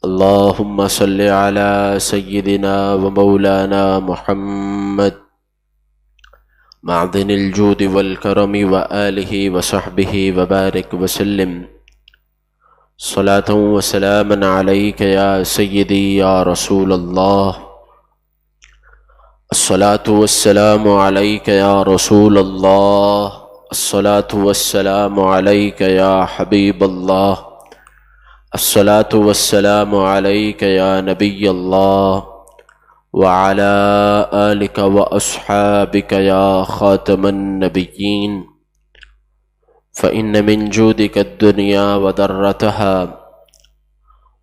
اللهم صل على سيدنا ومولانا محمد معدن الجود والكرم وآله وصحبه وبارك وسلم صلاة وسلاما عليك يا سيدي يا رسول الله. الصلاة والسلام عليك يا رسول الله. الصلاة والسلام عليك يا حبيب الله. الصلاة والسلام عليك يا نبي الله وعلى آلك وأصحابك يا خاتم النبيين. فإن من جودك الدنيا وذرتها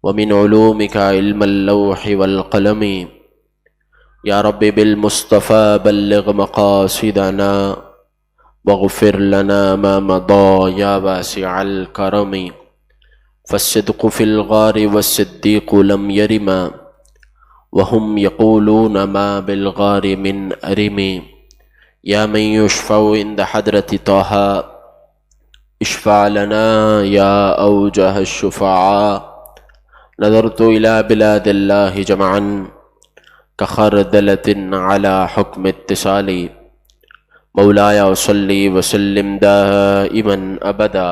ومن علومك علم اللوح والقلم. يا رب بالمصطفى بلغ مقاصدنا واغفر لنا ما مضى يا واسع الكرم. فالصدق في الغار والصديق لم يرما وهم يقولون ما بالغار من أرم. يا من يشفع عند حضرة طه اشفع لنا يا أوجه الشفعاء. نظرت إلى بلاد الله جمعا كخردلة على حكم اتصالي. مولاي صلي وسلم دائما أبدا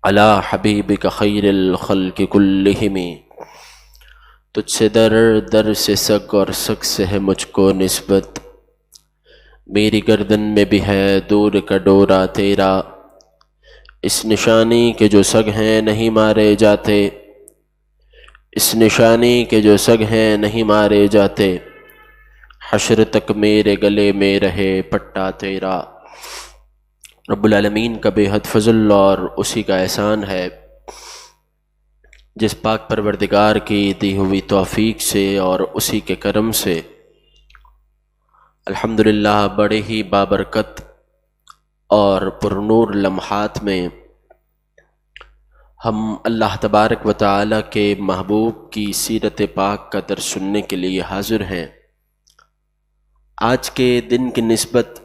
على حبیبک خیر الخلق کلہم. تجھ سے در در سے سگ اور سگ سے ہے مجھ کو نسبت. میری گردن میں بھی ہے دور کا ڈورا تیرا. اس نشانی کے جو سگ ہیں نہیں مارے جاتے. اس نشانی کے جو سگ ہیں نہیں مارے جاتے. حشر تک میرے گلے میں رہے پٹا تیرا. رب العالمین کا بے حد فضل اور اسی کا احسان ہے جس پاک پروردگار کی دی ہوئی توفیق سے اور اسی کے کرم سے الحمدللہ بڑے ہی بابرکت اور پرنور لمحات میں ہم اللہ تبارک و تعالی کے محبوب کی سیرت پاک کا درس سننے کے لیے حاضر ہیں. آج کے دن کی نسبت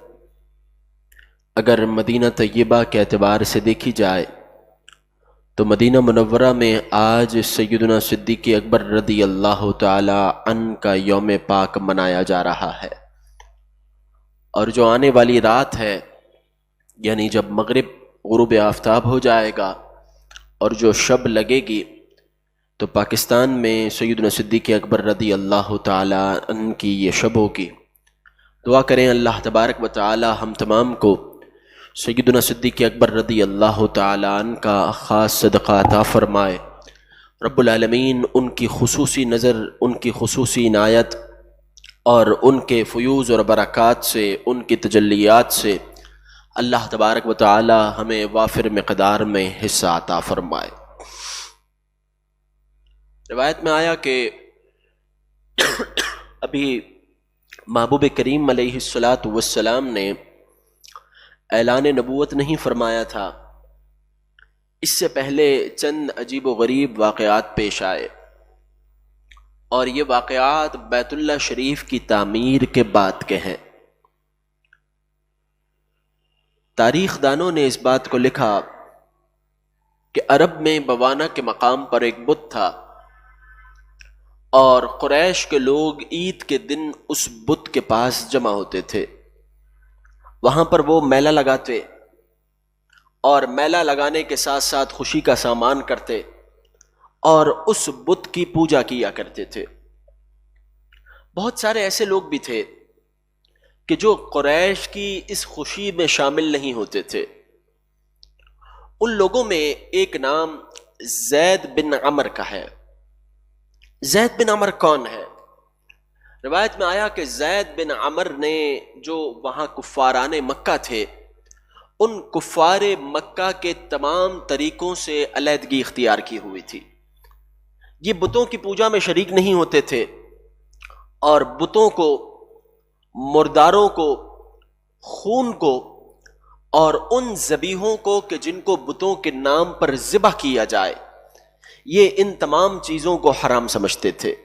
اگر مدینہ طیبہ کے اعتبار سے دیکھی جائے تو مدینہ منورہ میں آج سیدنا صدیق اکبر رضی اللہ تعالی عنہ کا یوم پاک منایا جا رہا ہے. اور جو آنے والی رات ہے یعنی جب مغرب غروب آفتاب ہو جائے گا اور جو شب لگے گی تو پاکستان میں سیدنا صدیق اکبر رضی اللہ تعالی عنہ کی یہ شب ہوگی. دعا کریں اللہ تبارک و تعالی ہم تمام کو سیدنا صدیق اکبر رضی اللہ تعالی عنہ کا خاص صدقہ عطا فرمائے. رب العالمین ان کی خصوصی نظر، ان کی خصوصی عنایت اور ان کے فیوز اور برکات سے، ان کی تجلیات سے اللہ تبارک و تعالی ہمیں وافر مقدار میں حصہ عطا فرمائے. روایت میں آیا کہ ابھی محبوب کریم علیہ السلام نے اعلان نبوت نہیں فرمایا تھا. اس سے پہلے چند عجیب و غریب واقعات پیش آئے اور یہ واقعات بیت اللہ شریف کی تعمیر کے بعد کے ہیں. تاریخ دانوں نے اس بات کو لکھا کہ عرب میں بوانا کے مقام پر ایک بت تھا اور قریش کے لوگ عید کے دن اس بت کے پاس جمع ہوتے تھے. وہاں پر وہ میلہ لگاتے اور میلہ لگانے کے ساتھ ساتھ خوشی کا سامان کرتے اور اس بت کی پوجا کیا کرتے تھے. بہت سارے ایسے لوگ بھی تھے کہ جو قریش کی اس خوشی میں شامل نہیں ہوتے تھے. ان لوگوں میں ایک نام زید بن عمر کا ہے. زید بن عمر کون ہے؟ روایت میں آیا کہ زید بن عمر نے جو وہاں کفاران مکہ تھے ان کفار مکہ کے تمام طریقوں سے علیحدگی اختیار کی ہوئی تھی. یہ بتوں کی پوجا میں شریک نہیں ہوتے تھے اور بتوں کو، مرداروں کو، خون کو اور ان ذبیحوں کو کہ جن کو بتوں کے نام پر ذبح کیا جائے یہ ان تمام چیزوں کو حرام سمجھتے تھے.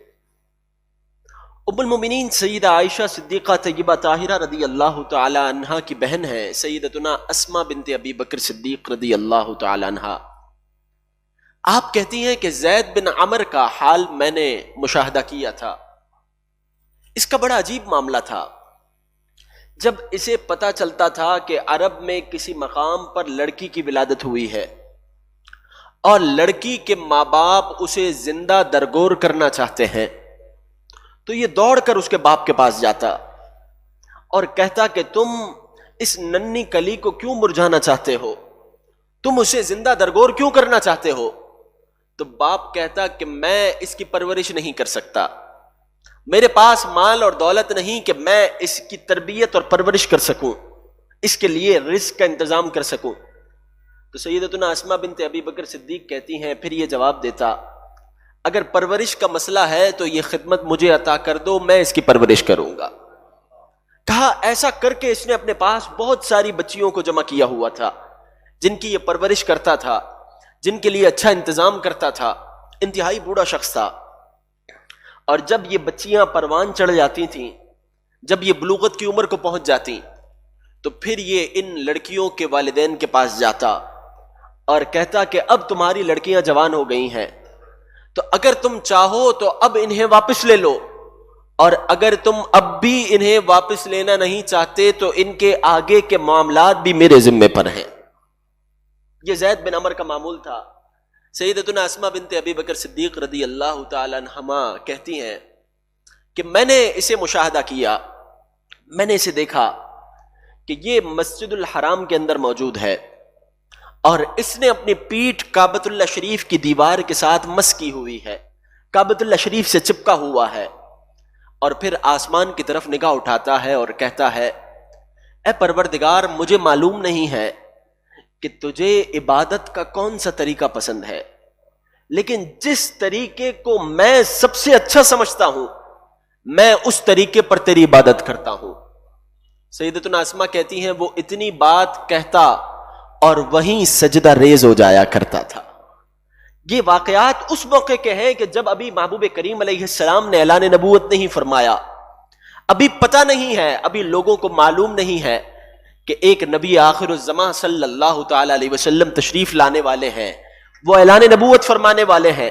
ام المومنین سیدہ عائشہ صدیقہ طیبہ طاہرہ رضی اللہ تعالی عنہا کی بہن ہے سیدتنا اسماء بنت ابی بکر صدیق رضی اللہ تعالی عنہا. آپ کہتی ہیں کہ زید بن عمر کا حال میں نے مشاہدہ کیا تھا. اس کا بڑا عجیب معاملہ تھا. جب اسے پتا چلتا تھا کہ عرب میں کسی مقام پر لڑکی کی ولادت ہوئی ہے اور لڑکی کے ماں باپ اسے زندہ درگور کرنا چاہتے ہیں, تو یہ دوڑ کر اس کے باپ کے پاس جاتا اور کہتا کہ تم اس ننھی کلی کو کیوں مرجھانا چاہتے ہو, تم اسے زندہ درگور کیوں کرنا چاہتے ہو؟ تو باپ کہتا کہ میں اس کی پرورش نہیں کر سکتا, میرے پاس مال اور دولت نہیں کہ میں اس کی تربیت اور پرورش کر سکوں, اس کے لیے رزق کا انتظام کر سکوں. تو سیدتنا اسماء بنت ابی بکر صدیق کہتی ہیں پھر یہ جواب دیتا, اگر پرورش کا مسئلہ ہے تو یہ خدمت مجھے عطا کر دو, میں اس کی پرورش کروں گا. کہا ایسا کر کے اس نے اپنے پاس بہت ساری بچیوں کو جمع کیا ہوا تھا جن کی یہ پرورش کرتا تھا, جن کے لیے اچھا انتظام کرتا تھا. انتہائی بوڑھا شخص تھا. اور جب یہ بچیاں پروان چڑھ جاتی تھیں, جب یہ بلوغت کی عمر کو پہنچ جاتی, تو پھر یہ ان لڑکیوں کے والدین کے پاس جاتا اور کہتا کہ اب تمہاری لڑکیاں جوان ہو گئی ہیں, تو اگر تم چاہو تو اب انہیں واپس لے لو, اور اگر تم اب بھی انہیں واپس لینا نہیں چاہتے تو ان کے آگے کے معاملات بھی میرے ذمے پر ہیں. یہ زید بن عمر کا معمول تھا. سیدتنا اسماء بنت ابی بکر صدیق رضی اللہ تعالی عنہما کہتی ہیں کہ میں نے اسے مشاہدہ کیا, میں نے اسے دیکھا کہ یہ مسجد الحرام کے اندر موجود ہے اور اس نے اپنی پیٹھ کعبۃ اللہ شریف کی دیوار کے ساتھ مس کی ہوئی ہے, کعبۃ اللہ شریف سے چپکا ہوا ہے, اور پھر آسمان کی طرف نگاہ اٹھاتا ہے اور کہتا ہے اے پروردگار, مجھے معلوم نہیں ہے کہ تجھے عبادت کا کون سا طریقہ پسند ہے, لیکن جس طریقے کو میں سب سے اچھا سمجھتا ہوں میں اس طریقے پر تیری عبادت کرتا ہوں. سیدتنا اسماء کہتی ہیں وہ اتنی بات کہتا اور وہیں سجدہ ریز ہو جایا کرتا تھا. یہ واقعات اس موقع کے ہیں کہ جب ابھی محبوب کریم علیہ السلام نے اعلان نبوت نہیں فرمایا, ابھی پتہ نہیں ہے, ابھی لوگوں کو معلوم نہیں ہے کہ ایک نبی آخر الزمان صلی اللہ تعالی علیہ وسلم تشریف لانے والے ہیں, وہ اعلان نبوت فرمانے والے ہیں,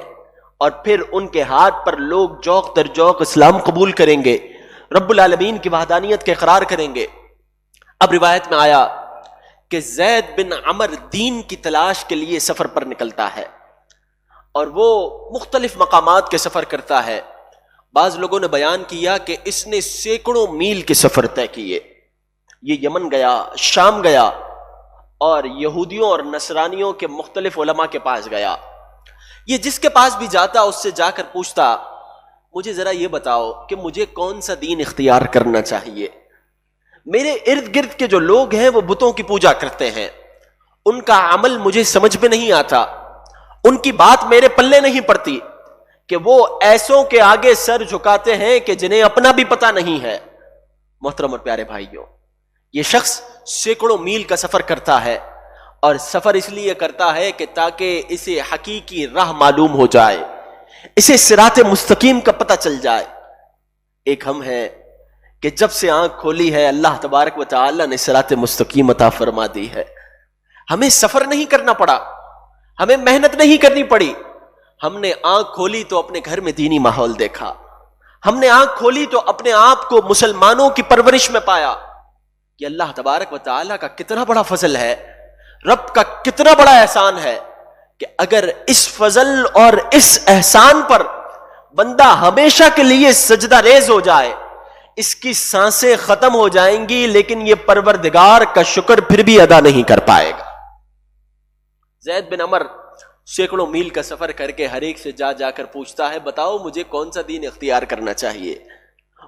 اور پھر ان کے ہاتھ پر لوگ جوق در جوق اسلام قبول کریں گے, رب العالمین کی وحدانیت کے اقرار کریں گے. اب روایت میں آیا کہ زید بن عمر دین کی تلاش کے لیے سفر پر نکلتا ہے اور وہ مختلف مقامات کے سفر کرتا ہے. بعض لوگوں نے بیان کیا کہ اس نے سینکڑوں میل کے سفر طے کیے. یہ یمن گیا, شام گیا, اور یہودیوں اور نصرانیوں کے مختلف علماء کے پاس گیا. یہ جس کے پاس بھی جاتا اس سے جا کر پوچھتا مجھے ذرا یہ بتاؤ کہ مجھے کون سا دین اختیار کرنا چاہیے. میرے ارد گرد کے جو لوگ ہیں وہ بتوں کی پوجا کرتے ہیں, ان کا عمل مجھے سمجھ میں نہیں آتا, ان کی بات میرے پلے نہیں پڑتی کہ وہ ایسوں کے آگے سر جھکاتے ہیں کہ جنہیں اپنا بھی پتہ نہیں ہے. محترم اور پیارے بھائیوں, یہ شخص سینکڑوں میل کا سفر کرتا ہے, اور سفر اس لیے کرتا ہے کہ تاکہ اسے حقیقی راہ معلوم ہو جائے, اسے صراط مستقیم کا پتہ چل جائے. ایک ہم ہیں کہ جب سے آنکھ کھولی ہے اللہ تبارک و تعالی نے صراط مستقیم عطا فرما دی ہے. ہمیں سفر نہیں کرنا پڑا, ہمیں محنت نہیں کرنی پڑی. ہم نے آنکھ کھولی تو اپنے گھر میں دینی ماحول دیکھا, ہم نے آنکھ کھولی تو اپنے آپ کو مسلمانوں کی پرورش میں پایا. کہ اللہ تبارک و تعالی کا کتنا بڑا فضل ہے, رب کا کتنا بڑا احسان ہے کہ اگر اس فضل اور اس احسان پر بندہ ہمیشہ کے لیے سجدہ ریز ہو جائے, اس کی سانسیں ختم ہو جائیں گی لیکن یہ پروردگار کا شکر پھر بھی ادا نہیں کر پائے گا. زید بن عمر سینکڑوں میل کا سفر کر کے ہر ایک سے جا جا کر پوچھتا ہے بتاؤ مجھے کون سا دین اختیار کرنا چاہیے,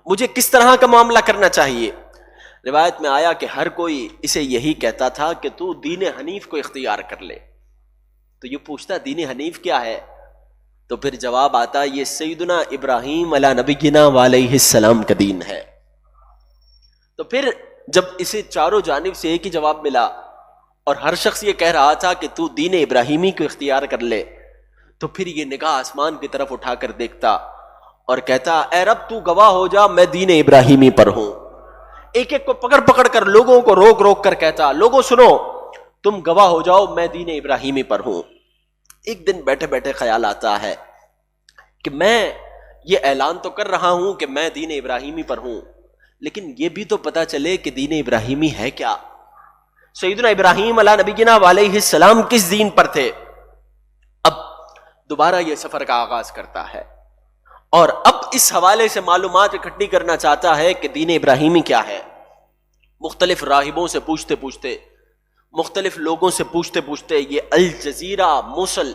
مجھے کس طرح کا معاملہ کرنا چاہیے. روایت میں آیا کہ ہر کوئی اسے یہی کہتا تھا کہ تو دین حنیف کو اختیار کر لے. تو یہ پوچھتا دین حنیف کیا ہے, تو پھر جواب آتا یہ سیدنا ابراہیم علی نبینا علیہ السلام کا دین ہے. تو پھر جب اسے چاروں جانب سے ایک ہی جواب ملا اور ہر شخص یہ کہہ رہا تھا کہ تو دین ابراہیمی کو اختیار کر لے, تو پھر یہ نگاہ آسمان کی طرف اٹھا کر دیکھتا اور کہتا اے رب تو گواہ ہو جا میں دین ابراہیمی پر ہوں. ایک ایک کو پکڑ پکڑ کر لوگوں کو روک روک کر کہتا لوگوں سنو تم گواہ ہو جاؤ میں دین ابراہیمی پر ہوں. ایک دن بیٹھے بیٹھے خیال آتا ہے کہ میں یہ اعلان تو کر رہا ہوں کہ میں دین ابراہیمی پر ہوں، لیکن یہ بھی تو پتا چلے کہ دین ابراہیمی ہے کیا۔ سیدنا ابراہیم علیہ نبینا علیہ السلام کس دین پر تھے؟ اب دوبارہ یہ سفر کا آغاز کرتا ہے اور اب اس حوالے سے معلومات اکٹھی کرنا چاہتا ہے کہ دین ابراہیمی کیا ہے۔ مختلف راہبوں سے پوچھتے پوچھتے، مختلف لوگوں سے پوچھتے پوچھتے یہ الجزیرہ، موصل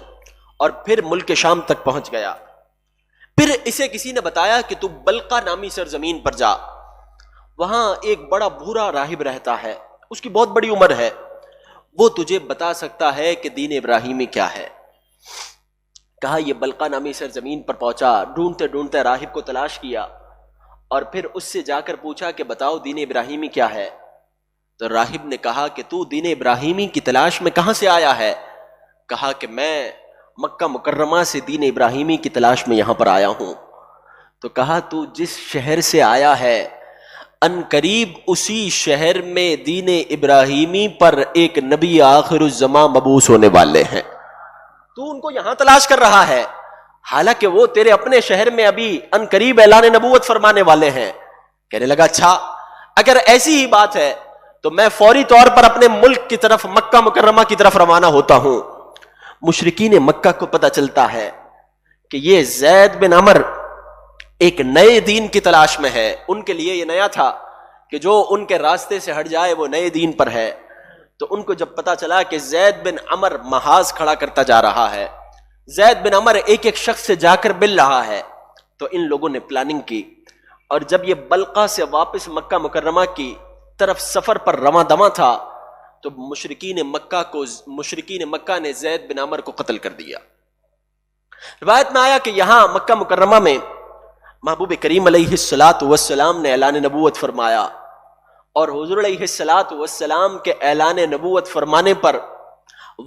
اور پھر ملک شام تک پہنچ گیا۔ پھر اسے کسی نے بتایا کہ تو بلقا نامی سرزمین پر جا، وہاں ایک بڑا بوڑھا راہب رہتا ہے، اس کی بہت بڑی عمر ہے، وہ تجھے بتا سکتا ہے کہ دین ابراہیمی کیا ہے۔ کہا یہ بلقا نامی سرزمین پر پہنچا، ڈھونڈتے ڈھونڈتے راہب کو تلاش کیا اور پھر اس سے جا کر پوچھا کہ بتاؤ دین ابراہیمی کیا ہے۔ تو راہب نے کہا کہ تو دین ابراہیمی کی تلاش میں کہاں سے آیا ہے؟ کہا کہ میں مکہ مکرمہ سے دین ابراہیمی کی تلاش میں یہاں پر آیا ہوں۔ تو کہا تو جس شہر سے آیا ہے ان قریب اسی شہر میں دین ابراہیمی پر ایک نبی آخر الزمان مبعوث ہونے والے ہیں، تو ان کو یہاں تلاش کر رہا ہے، حالانکہ وہ تیرے اپنے شہر میں ابھی ان قریب اعلان نبوت فرمانے والے ہیں۔ کہنے لگا اچھا اگر ایسی ہی بات ہے تو میں فوری طور پر اپنے ملک کی طرف، مکہ مکرمہ کی طرف روانہ ہوتا ہوں۔ مشرکین مکہ کو پتہ چلتا ہے کہ یہ زید بن عمر ایک نئے دین کی تلاش میں ہے، ان کے لیے یہ نیا تھا کہ جو ان کے راستے سے ہٹ جائے وہ نئے دین پر ہے۔ تو ان کو جب پتا چلا کہ زید بن عمر محاذ کھڑا کرتا جا رہا ہے، زید بن عمر ایک ایک شخص سے جا کر مل رہا ہے، تو ان لوگوں نے پلاننگ کی، اور جب یہ بلقا سے واپس مکہ مکرمہ کی طرف سفر پر رواں دواں تھا تو مشرکین مکہ نے زید بن عمر کو قتل کر دیا۔ روایت میں آیا کہ یہاں مکہ مکرمہ میں محبوب کریم علیہ السلام نے اعلان نبوت فرمایا، اور حضور علیہ السلام کے اعلان نبوت فرمانے پر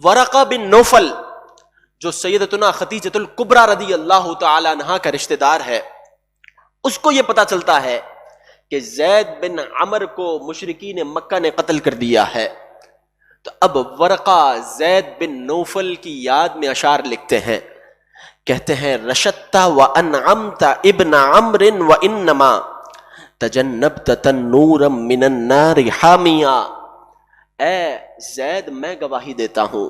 ورقہ بن نوفل جو سیدتنا خدیجۃ الکبریٰ رضی اللہ تعالی عنہا کا رشتہ دار ہے، اس کو یہ پتا چلتا ہے کہ زید بن عمر کو مشرکین مکہ نے قتل کر دیا ہے۔ تو اب ورقہ زید بن نوفل کی یاد میں اشعار لکھتے ہیں، کہتے ہیں رشدت وانعمت ابن عمر وانما تجنبت تنورا من النار حامیا۔ اے زید میں گواہی دیتا ہوں،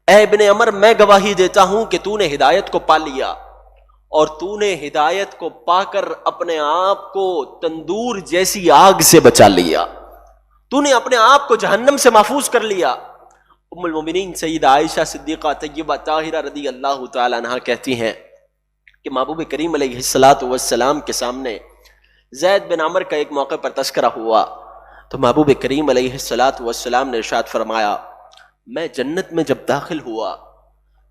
اے ابن عمر میں گواہی دیتا ہوں کہ تو نے ہدایت کو پا لیا، اور تو نے ہدایت کو پا کر اپنے آپ کو تندور جیسی آگ سے بچا لیا، تو نے اپنے آپ کو جہنم سے محفوظ کر لیا۔ ام المومنین سیدہ عائشہ صدیقہ طیبہ طاہرہ رضی اللہ تعالی عنہا کہتی ہیں کہ محبوب کریم علیہ السلام کے سامنے زید بن عمر کا ایک موقع پر تذکرہ ہوا، تو محبوب کریم علیہ السلام نے ارشاد فرمایا میں جنت میں جب داخل ہوا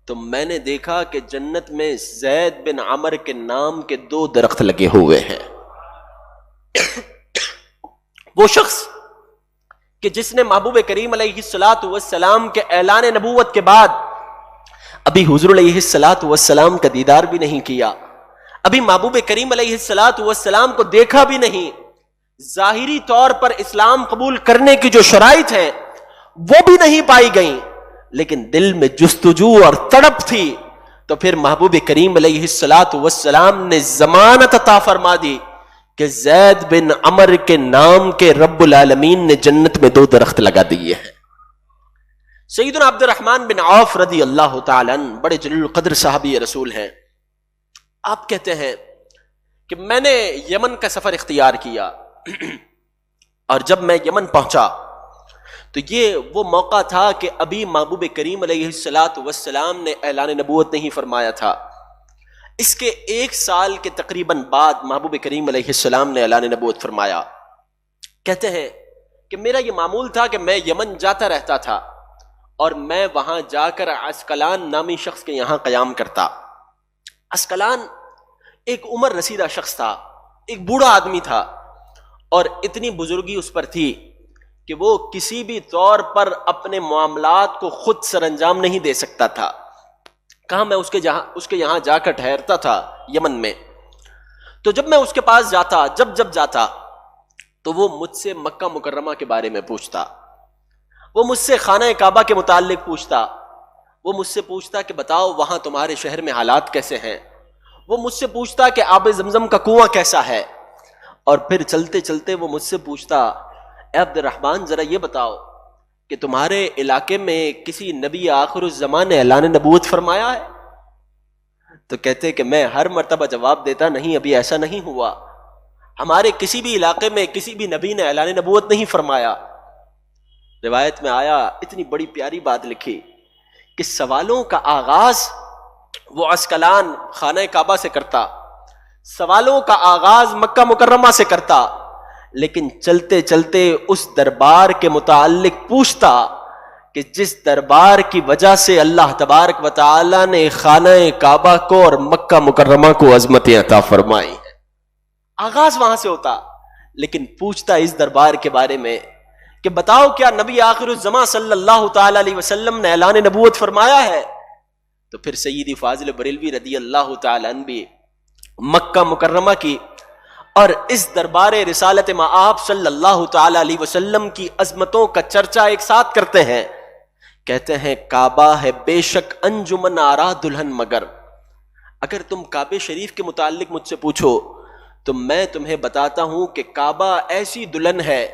تو میں نے دیکھا کہ جنت میں زید بن عمر کے نام کے 2 درخت لگے ہوئے ہیں۔ وہ شخص کہ جس نے محبوب کریم علیہ السلام کے اعلان نبوت کے بعد ابھی حضور علیہ السلام کا دیدار بھی نہیں کیا، ابھی محبوب کریم علیہ السلام کو دیکھا بھی نہیں، ظاہری طور پر اسلام قبول کرنے کی جو شرائط ہیں وہ بھی نہیں پائی گئیں، لیکن دل میں جستجو اور تڑپ تھی، تو پھر محبوب کریم علیہ السلام نے ضمانت عطا فرما دی کہ زید بن عمر کے نام کے رب العالمین نے جنت میں 2 درخت لگا دیے ہیں۔ سیدنا عبد الرحمن بن عوف رضی اللہ تعالی عنہ بڑے جلیل القدر صحابی رسول ہیں، آپ کہتے ہیں کہ میں نے یمن کا سفر اختیار کیا، اور جب میں یمن پہنچا تو یہ وہ موقع تھا کہ ابھی محبوب کریم علیہ السلام نے اعلان نبوت نہیں فرمایا تھا، اس کے 1 سال کے تقریباً بعد محبوب کریم علیہ السلام نے اعلان نبوت فرمایا۔ کہتے ہیں کہ میرا یہ معمول تھا کہ میں یمن جاتا رہتا تھا، اور میں وہاں جا کر عسقلان نامی شخص کے یہاں قیام کرتا۔ عسقلان ایک عمر رسیدہ شخص تھا، ایک بوڑھا آدمی تھا، اور اتنی بزرگی اس پر تھی کہ وہ کسی بھی طور پر اپنے معاملات کو خود سر انجام نہیں دے سکتا تھا۔ کہاں میں اس کے یہاں جا کر ٹھہرتا تھا یمن میں، تو جب میں اس کے پاس جاتا، جب جاتا تو وہ مجھ سے مکہ مکرمہ کے بارے میں پوچھتا، وہ مجھ سے خانہ کعبہ کے متعلق پوچھتا، وہ مجھ سے پوچھتا کہ بتاؤ وہاں تمہارے شہر میں حالات کیسے ہیں، وہ مجھ سے پوچھتا کہ آب زمزم کا کنواں کیسا ہے، اور پھر چلتے چلتے وہ مجھ سے پوچھتا اے عبد الرحمن ذرا یہ بتاؤ کہ تمہارے علاقے میں کسی نبی آخر الزمان نے اعلان نبوت فرمایا ہے؟ تو کہتے کہ میں ہر مرتبہ جواب دیتا نہیں، ابھی ایسا نہیں ہوا، ہمارے کسی بھی علاقے میں کسی بھی نبی نے اعلان نبوت نہیں فرمایا۔ روایت میں آیا، اتنی بڑی پیاری بات لکھی کہ سوالوں کا آغاز وہ عسقلان خانہ کعبہ سے کرتا، سوالوں کا آغاز مکہ مکرمہ سے کرتا، لیکن چلتے چلتے اس دربار کے متعلق پوچھتا کہ جس دربار کی وجہ سے اللہ تبارک و تعالی نے خانہ کعبہ کو اور مکہ مکرمہ کو عظمتیں عطا فرمائی ہیں۔ آغاز وہاں سے ہوتا، لیکن پوچھتا اس دربار کے بارے میں کہ بتاؤ کیا نبی آخر الزمان صلی اللہ تعالی علیہ وسلم نے اعلان نبوت فرمایا ہے؟ تو پھر سیدی فاضل بریلوی رضی اللہ تعالی عنہ بھی مکہ مکرمہ کی اور اس دربار رسالت مآب صلی اللہ تعالی علیہ وسلم کی عظمتوں کا چرچا ایک ساتھ کرتے ہیں، کہتے ہیں کعبہ ہے بے شک انجمن آرا دلہن مگر۔ اگر تم کعبہ شریف کے متعلق مجھ سے پوچھو تو میں تمہیں بتاتا ہوں کہ کعبہ ایسی دلہن ہے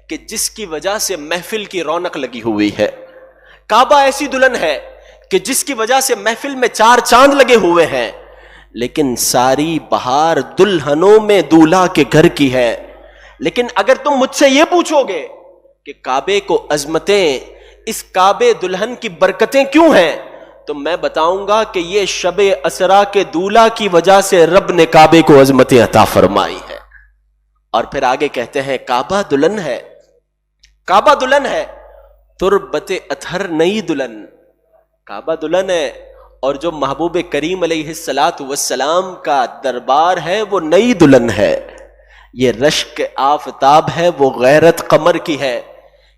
کہ جس کی وجہ سے محفل کی رونق لگی ہوئی ہے، کعبہ ایسی دلہن ہے کہ جس کی وجہ سے محفل میں چار چاند لگے ہوئے ہیں، لیکن ساری بہار دلہنوں میں دولہا کے گھر کی ہے۔ لیکن اگر تم مجھ سے یہ پوچھو گے کہ کعبے کو عظمتیں، اس کعبے دلہن کی برکتیں کیوں ہیں، تو میں بتاؤں گا کہ یہ شب اسرا کے دولہا کی وجہ سے رب نے کعبے کو عظمتیں عطا فرمائی ہے۔ اور پھر آگے کہتے ہیں کعبہ دلہن ہے، کعبہ دلہن ہے، تربت اطہر نئی دلہن، کعبہ دلہن ہے، اور جو محبوب کریم علیہ السلام کا دربار ہے وہ نئی دلہن ہے۔ یہ رشک آفتاب ہے وہ غیرت قمر کی ہے۔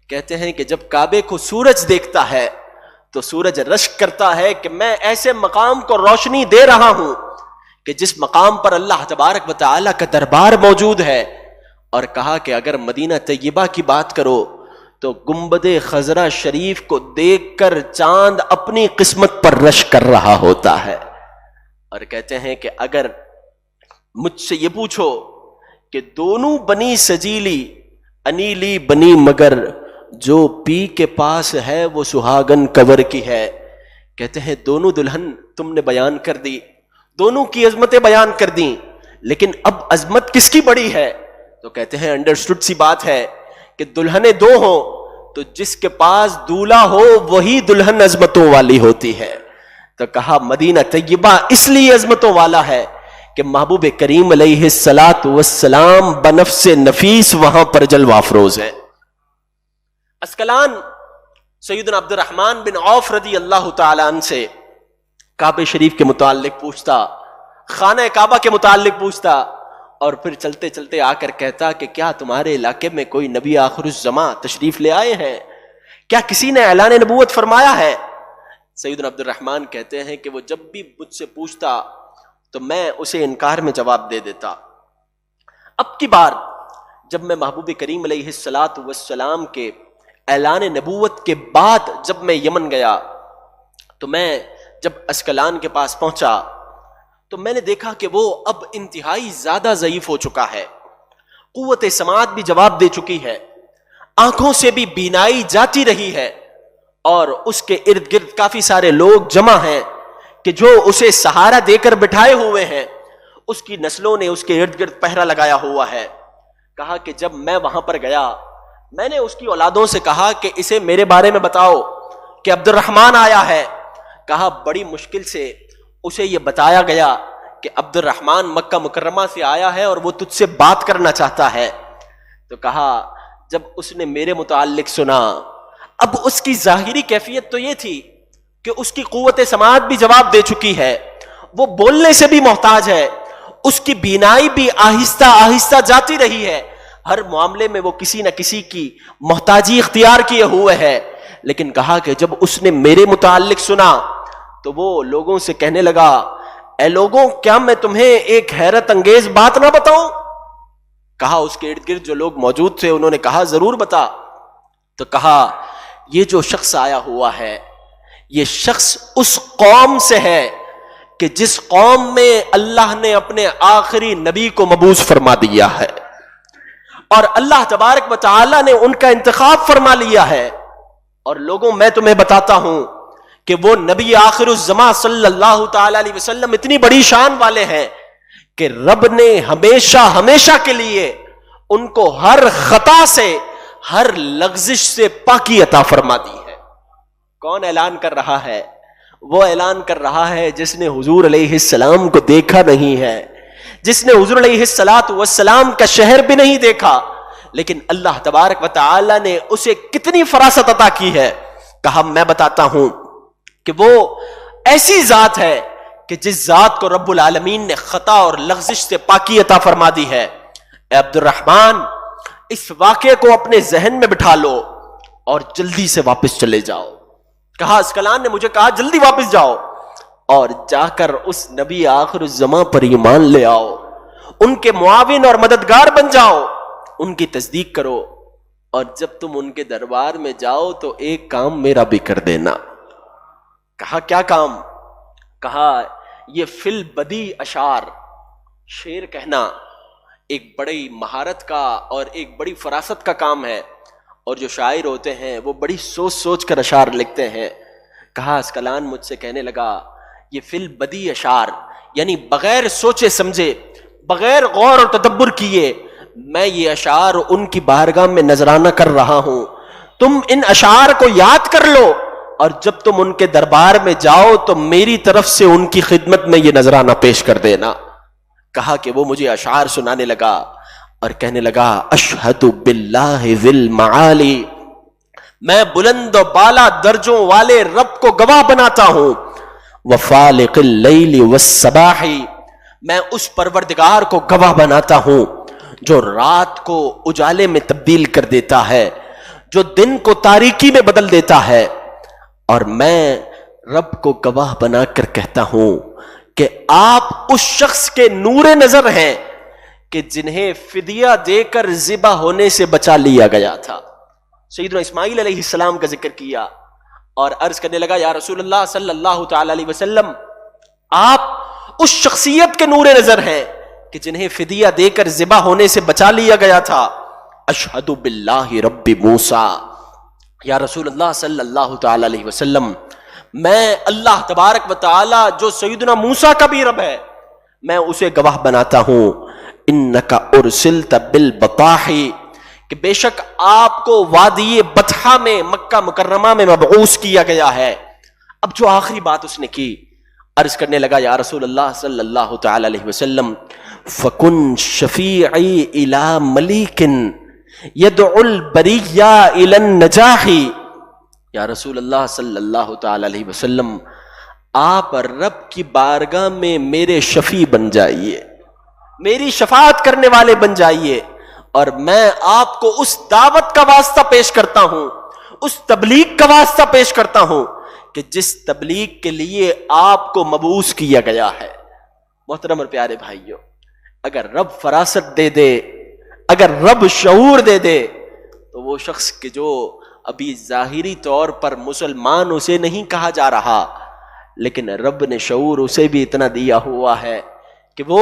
کہتے ہیں کہ جب کعبے کو سورج دیکھتا ہے تو سورج رشک کرتا ہے کہ میں ایسے مقام کو روشنی دے رہا ہوں کہ جس مقام پر اللہ تبارک و تعالی کا دربار موجود ہے۔ اور کہا کہ اگر مدینہ طیبہ کی بات کرو تو گنبد خضرا شریف کو دیکھ کر چاند اپنی قسمت پر رشک کر رہا ہوتا ہے۔ اور کہتے ہیں کہ اگر مجھ سے یہ پوچھو کہ دونوں بنی سجیلی انیلی بنی مگر، جو پی کے پاس ہے وہ سہاگن کور کی ہے، کہتے ہیں دونوں دلہن تم نے بیان کر دی، دونوں کی عظمتیں بیان کر دیں، لیکن اب عظمت کس کی بڑی ہے؟ تو کہتے ہیں انڈرسٹوڈ سی بات ہے کہ دلہنیں دو ہوں تو جس کے پاس دولہا ہو وہی دلہن عظمتوں والی ہوتی ہے۔ تو کہا مدینہ طیبہ اس لیے عظمتوں والا ہے کہ محبوب کریم علیہ السلام بنفس نفیس وہاں پر جلوہ افروز ہے۔ عسقلان سیدنا عبد الرحمن بن عوف رضی اللہ تعالی عنہ سے کعبہ شریف کے متعلق پوچھتا، خانہ کعبہ کے متعلق پوچھتا، اور پھر چلتے چلتے آ کر کہتا کہ کیا تمہارے علاقے میں کوئی نبی آخر الزمان تشریف لے آئے ہیں؟ کیا کسی نے اعلان نبوت فرمایا ہے؟ سیدنا عبد الرحمن کہتے ہیں کہ وہ جب بھی مجھ سے پوچھتا تو میں اسے انکار میں جواب دے دیتا۔ اب کی بار جب میں محبوب کریم علیہ السلام کے اعلان نبوت کے بعد جب میں یمن گیا تو میں جب عسقلان کے پاس پہنچا تو میں نے دیکھا کہ وہ اب انتہائی زیادہ ضعیف ہو چکا ہے، قوت سماعت بھی جواب دے چکی ہے، آنکھوں سے بھی بینائی جاتی رہی ہے، اور اس کے ارد گرد کافی سارے لوگ جمع ہیں کہ جو اسے سہارا دے کر بٹھائے ہوئے ہیں، اس کی نسلوں نے اس کے ارد گرد پہرا لگایا ہوا ہے۔ کہا کہ جب میں وہاں پر گیا میں نے اس کی اولادوں سے کہا کہ اسے میرے بارے میں بتاؤ کہ عبد الرحمن آیا ہے۔ کہا بڑی مشکل سے اسے یہ بتایا گیا کہ عبد الرحمن مکہ مکرمہ سے آیا ہے اور وہ تجھ سے بات کرنا چاہتا ہے۔ تو کہا جب اس نے میرے متعلق سنا، اب اس کی ظاہری کیفیت تو یہ تھی کہ اس کی قوت سماعت بھی جواب دے چکی ہے، وہ بولنے سے بھی محتاج ہے، اس کی بینائی بھی آہستہ آہستہ جاتی رہی ہے، ہر معاملے میں وہ کسی نہ کسی کی محتاجی اختیار کیے ہوئے ہے۔ لیکن کہا کہ جب اس نے میرے متعلق سنا تو وہ لوگوں سے کہنے لگا، اے لوگوں کیا میں تمہیں ایک حیرت انگیز بات نہ بتاؤں؟ کہا اس کے ارد گرد جو لوگ موجود تھے انہوں نے کہا ضرور بتا۔ تو کہا یہ جو شخص آیا ہوا ہے یہ شخص اس قوم سے ہے کہ جس قوم میں اللہ نے اپنے آخری نبی کو مبعوث فرما دیا ہے، اور اللہ تبارک و تعالی نے ان کا انتخاب فرما لیا ہے. اور لوگوں، میں تمہیں بتاتا ہوں کہ وہ نبی آخر الزمان صلی اللہ تعالی علیہ وسلم اتنی بڑی شان والے ہیں کہ رب نے ہمیشہ ہمیشہ کے لیے ان کو ہر خطا سے، ہر لغزش سے پاکی عطا فرما دی ہے. کون اعلان کر رہا ہے؟ وہ اعلان کر رہا ہے جس نے حضور علیہ السلام کو دیکھا نہیں ہے، جس نے حضور علیہ السلام کا شہر بھی نہیں دیکھا، لیکن اللہ تبارک و تعالی نے اسے کتنی فراست عطا کی ہے. کہا میں بتاتا ہوں کہ وہ ایسی ذات ہے کہ جس ذات کو رب العالمین نے خطا اور لغزش سے پاکی عطا فرما دی ہے. اے عبد الرحمن، اس واقعے کو اپنے ذہن میں بٹھا لو اور جلدی سے واپس چلے جاؤ. کہا اسکلان نے مجھے کہا جلدی واپس جاؤ اور جا کر اس نبی آخر الزمان پر ایمان لے آؤ، ان کے معاون اور مددگار بن جاؤ، ان کی تصدیق کرو، اور جب تم ان کے دربار میں جاؤ تو ایک کام میرا بھی کر دینا. کہا کیا کام؟ کہا یہ فی البدی اشعار، شعر کہنا ایک بڑی مہارت کا اور ایک بڑی فراست کا کام ہے، اور جو شاعر ہوتے ہیں وہ بڑی سوچ سوچ کر اشعار لکھتے ہیں. کہا اسکلان مجھ سے کہنے لگا یہ فی البدی اشعار، یعنی بغیر سوچے سمجھے، بغیر غور اور تدبر کیے میں یہ اشعار ان کی بارگاہ میں نذرانہ کر رہا ہوں. تم ان اشعار کو یاد کر لو اور جب تم ان کے دربار میں جاؤ تو میری طرف سے ان کی خدمت میں یہ نذرانہ پیش کر دینا. کہا کہ وہ مجھے اشعار سنانے لگا اور کہنے لگا اشہد باللہ ذی المعالی، میں بلند و بالا درجوں والے رب کو گواہ بناتا ہوں، وفالق اللیل والصباح، میں اس پروردگار کو گواہ بناتا ہوں جو رات کو اجالے میں تبدیل کر دیتا ہے، جو دن کو تاریکی میں بدل دیتا ہے. اور میں رب کو گواہ بنا کر کہتا ہوں کہ آپ اس شخص کے نور نظر ہیں کہ جنہیں فدیہ دے کر ذبح ہونے سے بچا لیا گیا تھا. سیدنا اسماعیل علیہ السلام کا ذکر کیا اور عرض کرنے لگا یا رسول اللہ صلی اللہ تعالی علیہ وسلم، آپ اس شخصیت کے نور نظر ہیں کہ جنہیں فدیہ دے کر ذبح ہونے سے بچا لیا گیا تھا. اشہد باللہ رب موسیٰ، یا رسول اللہ صلی اللہ تعالی علیہ وسلم، میں اللہ تبارک و تعالی جو سیدنا موسیٰ کا بھی رب ہے میں اسے گواہ بناتا ہوں، انکا ارسلت بالبطاح، کہ بے شک آپ کو وادی بطحہ میں مکہ مکرمہ میں مبعوث کیا گیا ہے. اب جو آخری بات اس نے کی، عرض کرنے لگا یا رسول اللہ صلی اللہ تعالی علیہ وسلم فکن شفیعی الی ملیک یدعو البریہ الی النجاح، یا رسول اللہ صلی اللہ تعالی علیہ وسلم آپ رب کی بارگاہ میں میرے شفیع بن جائیے، میری شفاعت کرنے والے بن جائیے، اور میں آپ کو اس دعوت کا واسطہ پیش کرتا ہوں، اس تبلیغ کا واسطہ پیش کرتا ہوں کہ جس تبلیغ کے لیے آپ کو مبعوث کیا گیا ہے. محترم اور پیارے بھائیوں، اگر رب فراست دے دے، اگر رب شعور دے دے، تو وہ شخص کہ جو ابھی ظاہری طور پر مسلمان اسے نہیں کہا جا رہا، لیکن رب نے شعور اسے بھی اتنا دیا ہوا ہے کہ وہ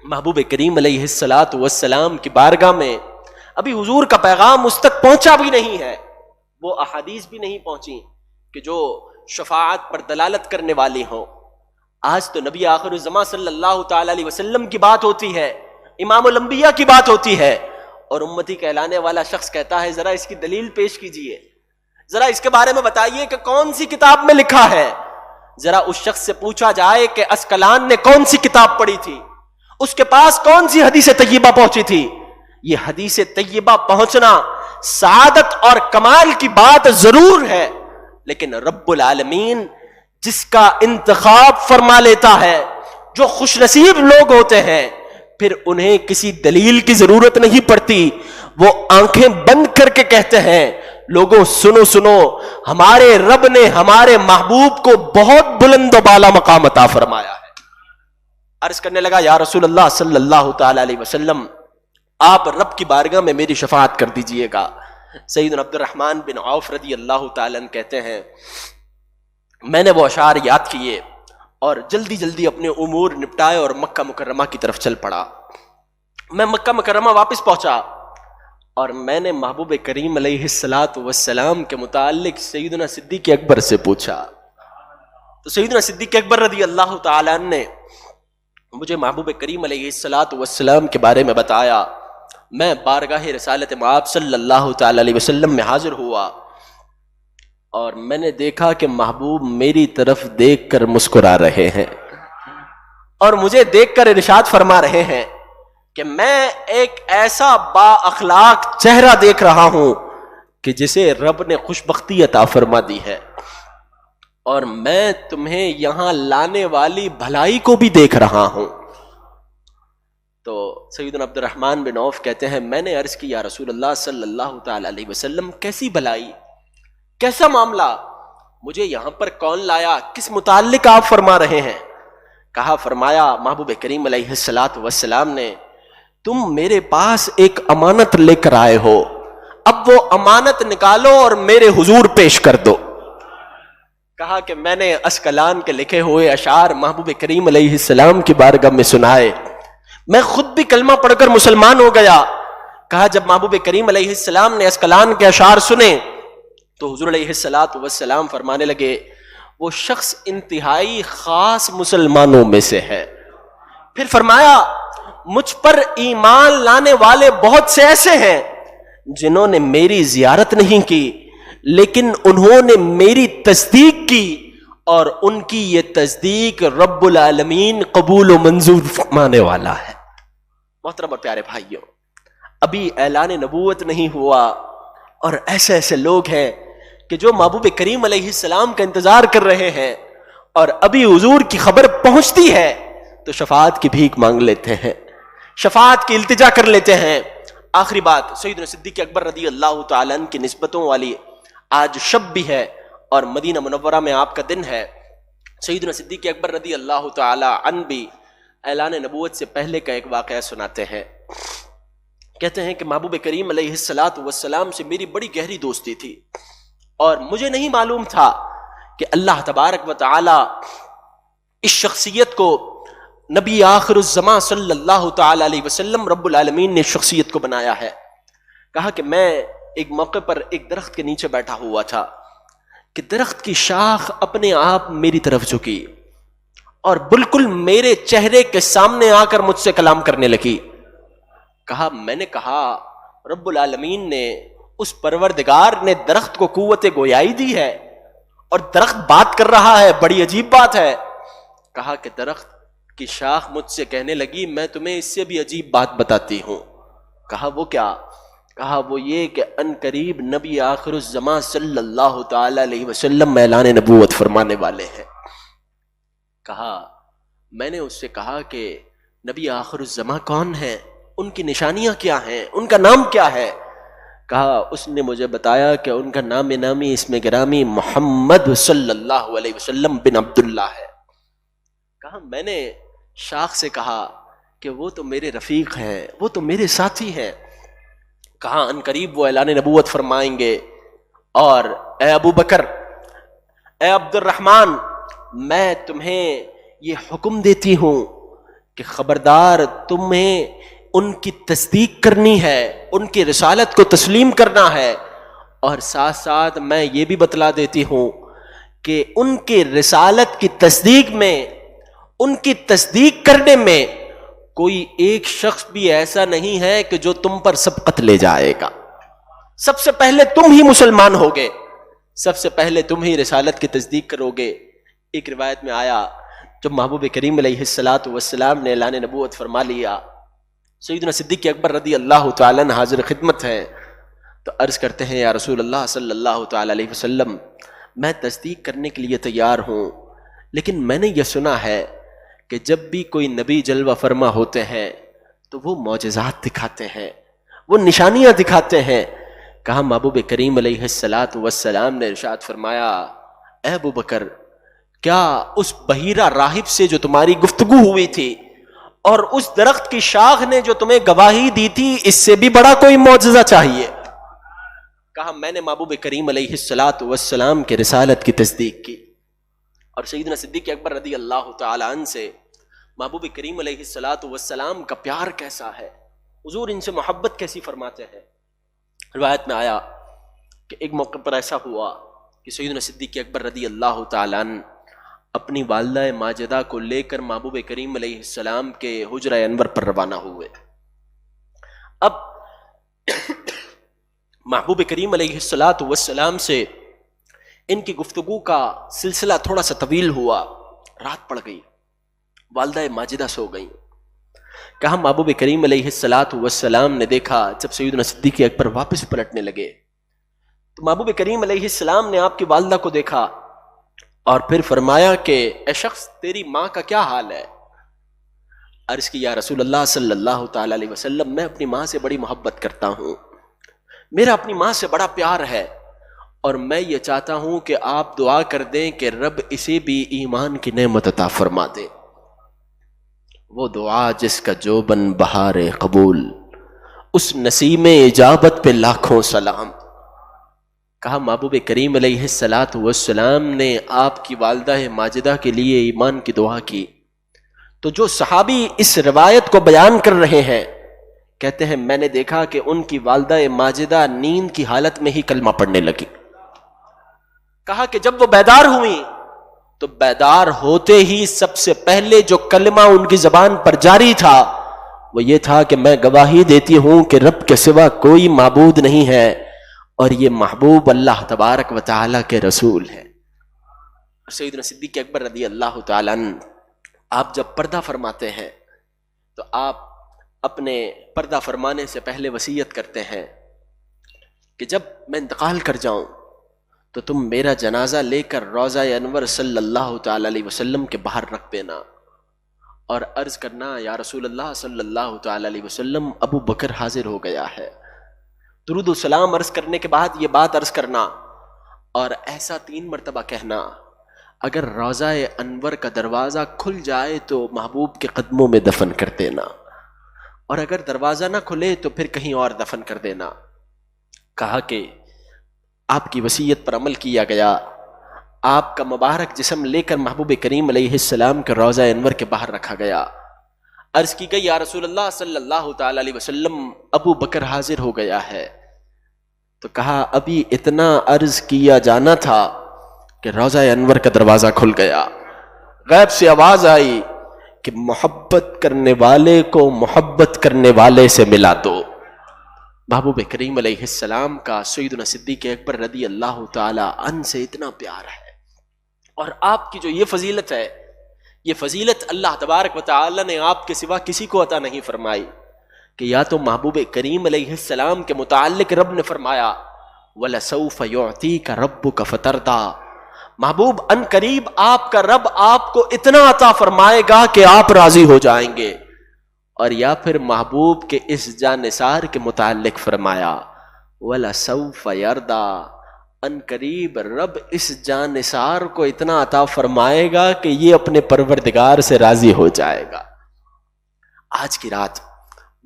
محبوب کریم علیہ السلام کی بارگاہ میں ابھی حضور کا پیغام اس تک پہنچا بھی نہیں ہے، وہ احادیث بھی نہیں پہنچی کہ جو شفاعت پر دلالت کرنے والی ہوں. آج تو نبی آخر الزمان صلی اللہ تعالی علیہ وسلم کی بات ہوتی ہے، امام الانبیاء کی بات ہوتی ہے، اور امتی کہلانے والا شخص کہتا ہے ذرا اس کی دلیل پیش کیجئے، ذرا اس کے بارے میں بتائیے کہ کون سی کتاب میں لکھا ہے. ذرا اس شخص سے پوچھا جائے کہ اسکلان نے کون سی کتاب پڑھی تھی، اس کے پاس کون سی حدیث طیبہ پہنچی تھی. یہ حدیث طیبہ پہنچنا سعادت اور کمال کی بات ضرور ہے، لیکن رب العالمین جس کا انتخاب فرما لیتا ہے، جو خوش نصیب لوگ ہوتے ہیں پھر انہیں کسی دلیل کی ضرورت نہیں پڑتی، وہ آنکھیں بند کر کے کہتے ہیں لوگوں سنو سنو، ہمارے رب نے ہمارے محبوب کو بہت بلند و بالا مقام عطا فرمایا ہے. عرض کرنے لگا یا رسول اللہ صلی اللہ تعالی علیہ وسلم آپ رب کی بارگاہ میں میری شفاعت کر دیجئے گا. سیدنا عبد الرحمن بن عوف رضی اللہ تعالی عنہ کہتے ہیں میں نے وہ اشعار یاد کیے اور جلدی جلدی اپنے امور نپٹائے اور مکہ مکرمہ کی طرف چل پڑا. میں مکہ مکرمہ واپس پہنچا اور میں نے محبوب کریم علیہ الصلاۃ والسلام کے متعلق سیدنا صدیق اکبر سے پوچھا. تو سیدنا صدیق اکبر رضی اللہ تعالیٰ عنہ نے مجھے محبوب کریم علیہ الصلاۃ والسلام کے بارے میں بتایا. میں بارگاہ رسالت مآب صلی اللہ تعالی علیہ وسلم میں حاضر ہوا اور میں نے دیکھا کہ محبوب میری طرف دیکھ کر مسکرا رہے ہیں اور مجھے دیکھ کر ارشاد فرما رہے ہیں کہ میں ایک ایسا با اخلاق چہرہ دیکھ رہا ہوں کہ جسے رب نے خوشبختی عطا فرما دی ہے، اور میں تمہیں یہاں لانے والی بھلائی کو بھی دیکھ رہا ہوں. تو سیدنا عبد الرحمن بن عوف کہتے ہیں میں نے عرض کی یا رسول اللہ صلی اللہ تعالی علیہ وسلم کیسی بھلائی، کیسا معاملہ، مجھے یہاں پر کون لایا، کس متعلق آپ فرما رہے ہیں؟ کہا، فرمایا محبوب کریم علیہ الصلاۃ والسلام نے تم میرے پاس ایک امانت لے کر آئے ہو، اب وہ امانت نکالو اور میرے حضور پیش کر دو. کہا کہ میں نے اسقلان کے لکھے ہوئے اشعار محبوب کریم علیہ السلام کی بارگاہ میں سنائے، میں خود بھی کلمہ پڑھ کر مسلمان ہو گیا. کہا جب محبوب کریم علیہ السلام نے اسقلان کے اشعار سنے تو حضور علیہ الصلاۃ والسلام فرمانے لگے وہ شخص انتہائی خاص مسلمانوں میں سے ہے. پھر فرمایا مجھ پر ایمان لانے والے بہت سے ایسے ہیں جنہوں نے میری زیارت نہیں کی لیکن انہوں نے میری تصدیق کی، اور ان کی یہ تصدیق رب العالمین قبول و منظور فرمانے والا ہے. محترم اور پیارے بھائیوں، ابھی اعلان نبوت نہیں ہوا اور ایسے ایسے لوگ ہیں کہ جو محبوب کریم علیہ السلام کا انتظار کر رہے ہیں، اور ابھی حضور کی خبر پہنچتی ہے تو شفاعت کی بھیک مانگ لیتے ہیں، شفاعت کی التجا کر لیتے ہیں. آخری بات، سیدنا صدیق اکبر رضی اللہ تعالیٰ عنہ کی نسبتوں والی آج شب بھی ہے اور مدینہ منورہ میں آپ کا دن ہے. سیدنا صدیق اکبر رضی اللہ تعالیٰ عنہ بھی اعلان نبوت سے پہلے کا ایک واقعہ سناتے ہیں. کہتے ہیں کہ محبوب کریم علیہ الصلاۃ والسلام سے میری بڑی گہری دوستی تھی اور مجھے نہیں معلوم تھا کہ اللہ تبارک و تعالی اس شخصیت کو نبی آخر الزمان صلی اللہ تعالی علیہ وسلم رب العالمین نے شخصیت کو بنایا ہے. کہا کہ میں ایک موقع پر ایک درخت کے نیچے بیٹھا ہوا تھا کہ درخت کی شاخ اپنے آپ میری طرف جھکی اور بالکل میرے چہرے کے سامنے آ کر مجھ سے کلام کرنے لگی. کہا میں نے کہا رب العالمین نے، اس پروردگار نے درخت کو قوت گویائی دی ہے اور درخت بات کر رہا ہے، بڑی عجیب بات ہے. کہا کہ درخت کی شاخ مجھ سے کہنے لگی میں تمہیں اس سے بھی عجیب بات بتاتی ہوں. کہا وہ کیا؟ کہا وہ یہ کہ ان قریب نبی آخر الزمان صلی اللہ تعالی علیہ وسلم اعلان نبوت فرمانے والے ہیں. کہا میں نے اس سے کہا کہ نبی آخر الزمان کون ہیں، ان کی نشانیاں کیا ہیں، ان کا نام کیا ہے؟ کہا اس نے مجھے بتایا کہ ان کا نام نامی اسم گرامی محمد صلی اللہ علیہ وسلم بن عبداللہ ہے. کہا میں نے شاخ سے کہا کہ وہ تو میرے رفیق ہیں، وہ تو میرے ساتھی ہیں. کہا ان قریب وہ اعلان نبوت فرمائیں گے اور اے ابو بکر، اے عبد الرحمن، میں تمہیں یہ حکم دیتی ہوں کہ خبردار تمہیں ان کی تصدیق کرنی ہے، ان کی رسالت کو تسلیم کرنا ہے، اور ساتھ ساتھ میں یہ بھی بتلا دیتی ہوں کہ ان کی رسالت کی تصدیق میں، ان کی تصدیق کرنے میں کوئی ایک شخص بھی ایسا نہیں ہے کہ جو تم پر سبقت لے جائے گا. سب سے پہلے تم ہی مسلمان ہوگے، سب سے پہلے تم ہی رسالت کی تصدیق کرو گے. ایک روایت میں آیا جب محبوب کریم علیہ الصلاۃ والسلام نے اعلان نبوت فرما لیا، سیدنا صدیق اکبر رضی اللہ تعالیٰ عنہ حاضر خدمت ہیں تو عرض کرتے ہیں یا رسول اللہ صلی اللہ تعالیٰ علیہ وسلم، میں تصدیق کرنے کے لیے تیار ہوں، لیکن میں نے یہ سنا ہے کہ جب بھی کوئی نبی جلوہ فرما ہوتے ہیں تو وہ معجزات دکھاتے ہیں، وہ نشانیاں دکھاتے ہیں. کہا محبوب کریم علیہ الصلاۃ والسلام نے ارشاد فرمایا اے ابو بکر، کیا اس بحیرہ راہب سے جو تمہاری گفتگو ہوئی تھی اور اس درخت کی شاخ نے جو تمہیں گواہی دی تھی، اس سے بھی بڑا کوئی معجزہ چاہیے؟ کہا میں نے محبوب کریم علیہ الصلاۃ والسلام کے رسالت کی تصدیق کی. اور سیدنا صدیق اکبر رضی اللہ تعالی عنہ سے محبوب کریم علیہ الصلوۃ والسلام کا پیار کیسا ہے، حضور ان سے محبت کیسی فرماتے ہیں۔ روایت میں آیا کہ ایک موقع پر ایسا ہوا کہ سیدنا صدیق اکبر رضی اللہ تعالی عنہ اپنی والدہ ماجدہ کو لے کر محبوب کریم علیہ السلام کے حجرہ انور پر روانہ ہوئے۔ اب محبوب کریم علیہ الصلوۃ والسلام سے ان کی گفتگو کا سلسلہ تھوڑا سا طویل ہوا، رات پڑ گئی، والدہ ماجدہ سو گئیں۔ کہا محبوب کریم علیہ الصلوۃ والسلام نے دیکھا جب سیدنا صدیق اکبر واپس پلٹنے لگے تو محبوب کریم علیہ السلام نے آپ کی والدہ کو دیکھا اور پھر فرمایا کہ اے شخص تیری ماں کا کیا حال ہے؟ عرض کی یا رسول اللہ صلی اللہ تعالی علیہ وسلم میں اپنی ماں سے بڑی محبت کرتا ہوں، میرا اپنی ماں سے بڑا پیار ہے، اور میں یہ چاہتا ہوں کہ آپ دعا کر دیں کہ رب اسے بھی ایمان کی نعمت عطا فرما دے۔ وہ دعا جس کا جوبن بہار قبول، اس نسیم اجابت پہ لاکھوں سلام۔ کہا محبوب کریم علیہ الصلوۃ والسلام نے آپ کی والدہ ماجدہ کے لیے ایمان کی دعا کی تو جو صحابی اس روایت کو بیان کر رہے ہیں کہتے ہیں میں نے دیکھا کہ ان کی والدہ ماجدہ نیند کی حالت میں ہی کلمہ پڑھنے لگی۔ کہا کہ جب وہ بیدار ہوئی تو بیدار ہوتے ہی سب سے پہلے جو کلمہ ان کی زبان پر جاری تھا وہ یہ تھا کہ میں گواہی دیتی ہوں کہ رب کے سوا کوئی معبود نہیں ہے اور یہ محبوب اللہ تبارک و تعالیٰ کے رسول ہے۔ سیدنا صدیق اکبر رضی اللہ تعالیٰ عنہ آپ جب پردہ فرماتے ہیں تو آپ اپنے پردہ فرمانے سے پہلے وصیت کرتے ہیں کہ جب میں انتقال کر جاؤں تو تم میرا جنازہ لے کر روضہ انور صلی اللہ تعالی علیہ وسلم کے باہر رکھ دینا اور عرض کرنا یا رسول اللہ صلی اللہ تعالی علیہ وسلم ابو بکر حاضر ہو گیا ہے۔ درود و سلام عرض کرنے کے بعد یہ بات عرض کرنا اور ایسا 3 مرتبہ کہنا، اگر روضہ انور کا دروازہ کھل جائے تو محبوب کے قدموں میں دفن کر دینا، اور اگر دروازہ نہ کھلے تو پھر کہیں اور دفن کر دینا۔ کہا کہ آپ کی وصیت پر عمل کیا گیا، آپ کا مبارک جسم لے کر محبوب کریم علیہ السلام کے روضہ انور کے باہر رکھا گیا۔ عرض کی گئی یا رسول اللہ صلی اللہ تعالی علیہ وسلم ابو بکر حاضر ہو گیا ہے، تو کہا ابھی اتنا عرض کیا جانا تھا کہ روضہ انور کا دروازہ کھل گیا۔ غیب سے آواز آئی کہ محبت کرنے والے کو محبت کرنے والے سے ملا دو۔ محبوب کریم علیہ السلام کا سیدنا صدیق اکبر رضی اللہ تعالی عنہ سے اتنا پیار ہے، اور آپ کی جو یہ فضیلت ہے، یہ فضیلت اللہ تبارک و تعالی نے آپ کے سوا کسی کو عطا نہیں فرمائی کہ یا تو محبوب کریم علیہ السلام کے متعلق رب نے فرمایا وَلَسَوْفَ يُعْتِيكَ رَبُّكَ فَتَرْضَىٰ، محبوب ان قریب آپ کا رب آپ کو اتنا عطا فرمائے گا کہ آپ راضی ہو جائیں گے، اور یا پھر محبوب کے اس جانثار کے متعلق فرمایا وَلَسَوْفَ يَرْضَىٰ، ان قریب رب اس جانثار کو اتنا عطا فرمائے گا کہ یہ اپنے پروردگار سے راضی ہو جائے گا۔ آج کی رات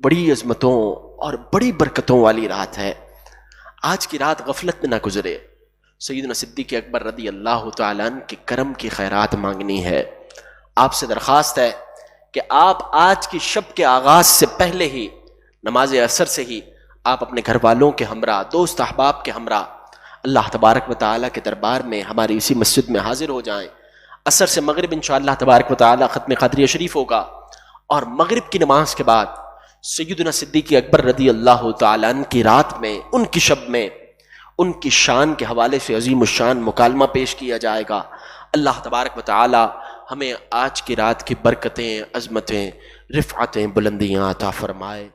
بڑی عظمتوں اور بڑی برکتوں والی رات ہے، آج کی رات غفلت میں نہ گزرے۔ سیدنا صدیق اکبر رضی اللہ تعالیٰ عنہ کے کرم کی خیرات مانگنی ہے۔ آپ سے درخواست ہے کہ آپ آج کی شب کے آغاز سے پہلے ہی نماز عصر سے ہی آپ اپنے گھر والوں کے ہمراہ، دوست احباب کے ہمراہ اللہ تبارک و تعالیٰ کے دربار میں ہماری اسی مسجد میں حاضر ہو جائیں۔ عصر سے مغرب انشاءاللہ تبارک و تعالیٰ ختم قادریہ شریف ہوگا، اور مغرب کی نماز کے بعد سیدنا صدیق اکبر رضی اللہ تعالیٰ عنہ کی رات میں، ان کی شب میں، ان کی شان کے حوالے سے عظیم الشان مکالمہ پیش کیا جائے گا۔ اللہ تبارک و تعالیٰ ہمیں آج کی رات کی برکتیں، عظمتیں، رفعتیں، بلندیاں عطا فرمائے۔